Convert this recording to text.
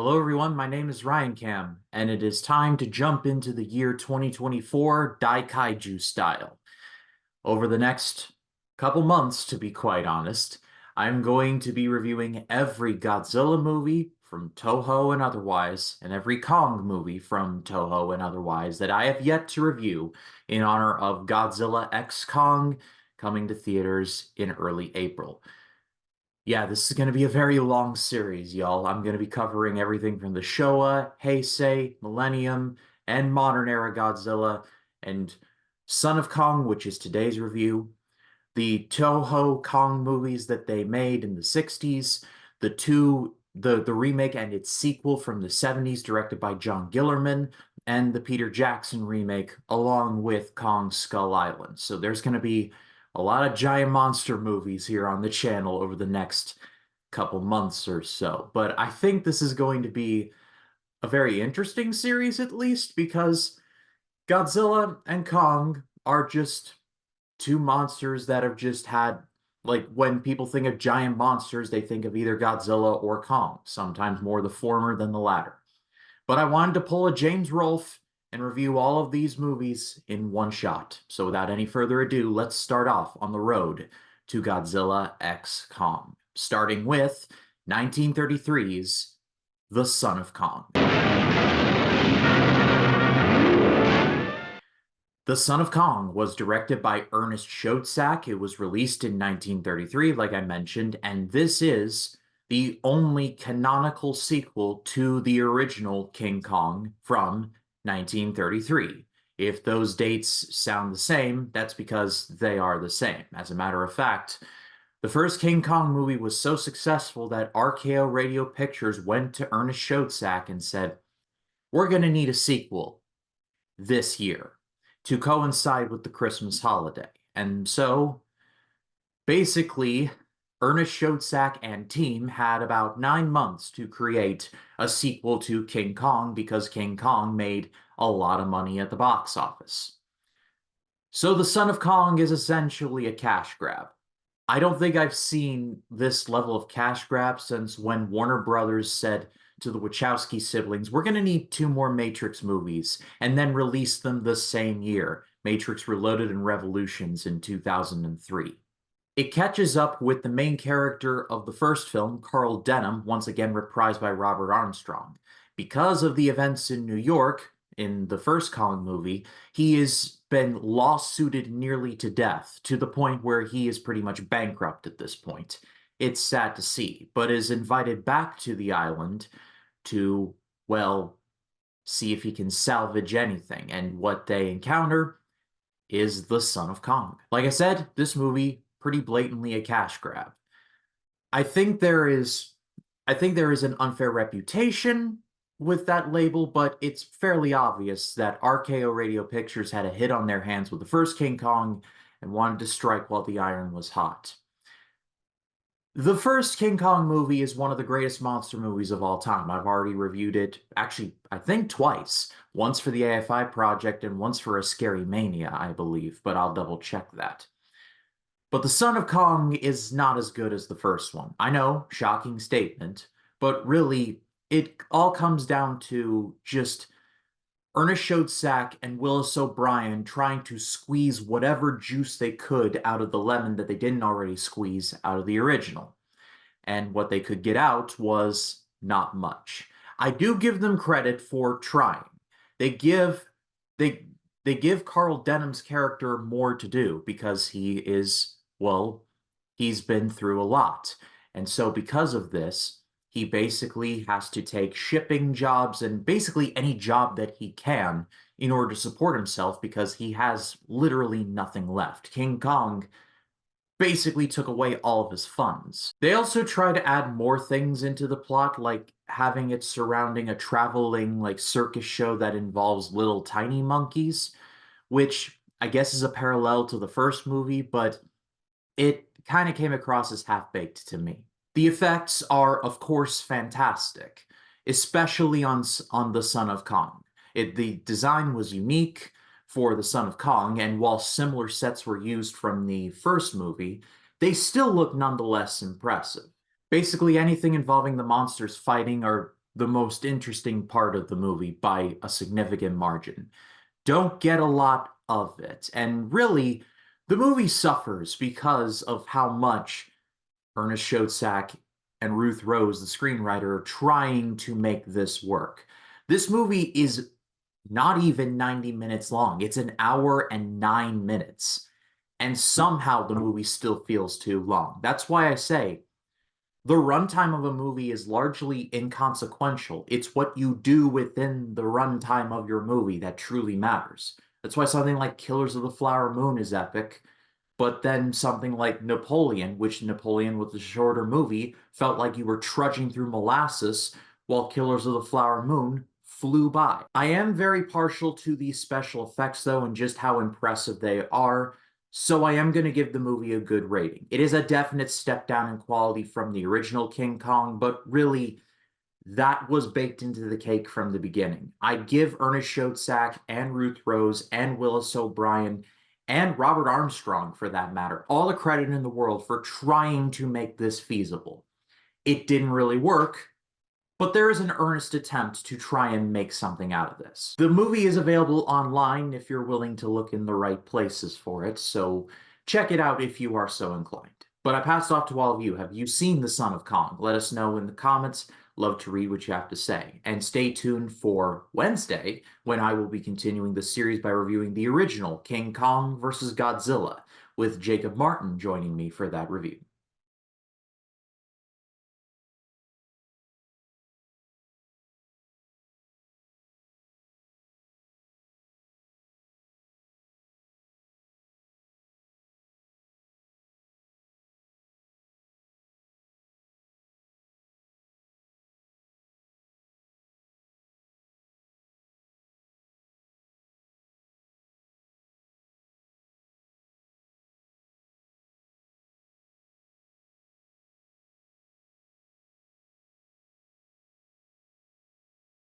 Hello everyone, my name is Ryan Cam, and it is time to jump into the year 2024 Daikaiju style. Over the next couple months, to be quite honest, I'm going to be reviewing every Godzilla movie from Toho and otherwise, and every Kong movie from Toho and otherwise that I have yet to review in honor of Godzilla X Kong coming to theaters in early April. Yeah, this is going to be a very long series, y'all. I'm going to be covering everything from the Showa, Heisei, Millennium, and modern era Godzilla, and Son of Kong, which is today's review, the Toho Kong movies that they made in the 60s, the remake and its sequel from the 70s directed by John Gillerman, and the Peter Jackson remake along with Kong Skull Island. So there's going to be a lot of giant monster movies here on the channel over the next couple months or so. But I think this is going to be a very interesting series at least because Godzilla and Kong are just two monsters that have just had, like, when people think of giant monsters, they think of either Godzilla or Kong, sometimes more the former than the latter. But I wanted to pull a James Rolfe and review all of these movies in one shot. So without any further ado, let's start off on the road to Godzilla X Kong, starting with 1933's The Son of Kong. The Son of Kong was directed by Ernest Schoedsack. It was released in 1933, like I mentioned, and this is the only canonical sequel to the original King Kong from 1933. If those dates sound the same, that's because they are the same. As a matter of fact, the first King Kong movie was so successful that RKO Radio Pictures went to Ernest Schoedsack and said, "We're going to need a sequel this year to coincide with the Christmas holiday." And so basically, Ernest Schoedsack and team had about 9 months to create a sequel to King Kong because King Kong made a lot of money at the box office. So The Son of Kong is essentially a cash grab. I don't think I've seen this level of cash grab since when Warner Brothers said to the Wachowski siblings, "We're going to need two more Matrix movies," and then released them the same year, Matrix Reloaded and Revolutions in 2003. It catches up with the main character of the first film, Carl Denham, once again reprised by Robert Armstrong. Because of the events in New York in the first Kong movie, he has been lawsuited nearly to death, to the point where he is pretty much bankrupt at this point. It's sad to see, but is invited back to the island to, well, see if he can salvage anything. And what they encounter is the Son of Kong. Like I said, this movie pretty blatantly a cash grab. I think there is an unfair reputation with that label, but it's fairly obvious that RKO Radio Pictures had a hit on their hands with the first King Kong and wanted to strike while the iron was hot. The first King Kong movie is one of the greatest monster movies of all time. I've already reviewed it, actually, I think twice. Once for the AFI project and once for a Scary Mania, I believe, but I'll double check that. But The Son of Kong is not as good as the first one. I know, shocking statement, but really, it all comes down to just Ernest Schoedsack and Willis O'Brien trying to squeeze whatever juice they could out of the lemon that they didn't already squeeze out of the original. And what they could get out was not much. I do give them credit for trying. They give they give Carl Denham's character more to do because he is, well, he's been through a lot. And so because of this, he basically has to take shipping jobs and basically any job that he can in order to support himself because he has literally nothing left. King Kong basically took away all of his funds. They also try to add more things into the plot, like having it surrounding a traveling, like, circus show that involves little tiny monkeys, which I guess is a parallel to the first movie, but it kind of came across as half-baked to me. The effects are, of course, fantastic, especially on the Son of Kong. The design was unique for the Son of Kong, and while similar sets were used from the first movie, they still look nonetheless impressive. Basically, anything involving the monsters fighting are the most interesting part of the movie by a significant margin. Don't get a lot of it. And really, the movie suffers because of how much Ernest Schoedsack and Ruth Rose, the screenwriter, are trying to make this work. This movie is not even 90 minutes long. It's an hour and 9 minutes. And somehow the movie still feels too long. That's why I say the runtime of a movie is largely inconsequential. It's what you do within the runtime of your movie that truly matters. That's why something like Killers of the Flower Moon is epic, but then something like Napoleon, which Napoleon was a shorter movie, felt like you were trudging through molasses while Killers of the Flower Moon flew by. I am very partial to these special effects, though, and just how impressive they are. So I am going to give the movie a good rating. It is a definite step down in quality from the original King Kong, but really, that was baked into the cake from the beginning. I'd give Ernest Schoedsack and Ruth Rose and Willis O'Brien and Robert Armstrong, for that matter, all the credit in the world for trying to make this feasible. It didn't really work, but there is an earnest attempt to try and make something out of this. The movie is available online if you're willing to look in the right places for it, so check it out if you are so inclined. But I pass it off to all of you. Have you seen The Son of Kong? Let us know in the comments. Love to read what you have to say. And stay tuned for Wednesday, when I will be continuing the series by reviewing the original King Kong vs. Godzilla, with Jacob Martin joining me for that review.